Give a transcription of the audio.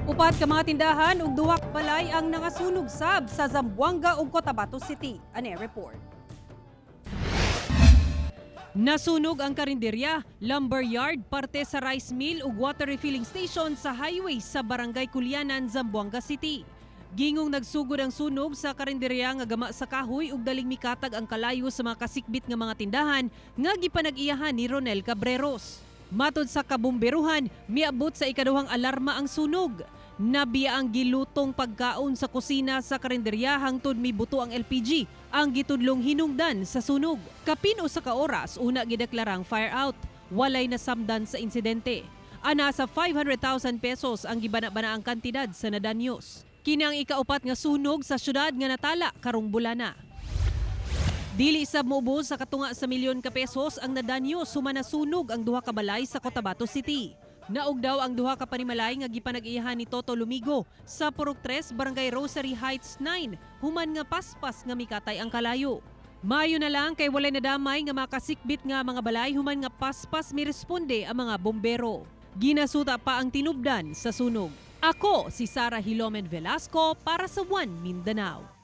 Upat ka mga tindahan ug duha ka balay ang nangasunog sab sa Zamboanga ug Cotabato City. Ane report. Nasunog ang karinderya, lumber yard, parte sa rice mill ug water refilling station sa highway sa Barangay Kulianan, Zamboanga City. Gingong nagsugod ang sunog sa karinderya nga gama sa kahoy ug daling mikatag ang kalayo sa mga kasikbit nga mga tindahan nga gipanag-iyahan ni Ronel Cabreros. Matod sa kabumberuhan, miabot sa ikaduhang alarma ang sunog. Nabiya ang gilutong pagkaon sa kusina sa karinderya hangtod mibuto ang LPG ang gitudlong hinungdan sa sunog. Kapino sa kaoras una gideklarang fire out. Walay nasamdan sa insidente. Ana sa 500,000 pesos ang gibana-bana ang kantidad sa nadanyos. Kini ang ikaupat nga sunog sa syudad nga natala karong bulana. Dili sab moubos sa katunga sa milyon ka pesos ang nadanyo suma nasunog ang duha ka balay sa Cotabato City. Naog daw ang duha ka panimalay nga gipanag-iyahan ni Toto Lumigo sa Purok 3, Barangay Rosary Heights 9, human nga paspas nga mikatay ang kalayo. Mayo na lang kay walay nadamay nga makasikbit nga mga balay human nga paspas miresponde ang mga bombero. Ginasuta pa ang tinubdan sa sunog. Ako si Sara Hilomen Velasco para sa One Mindanao.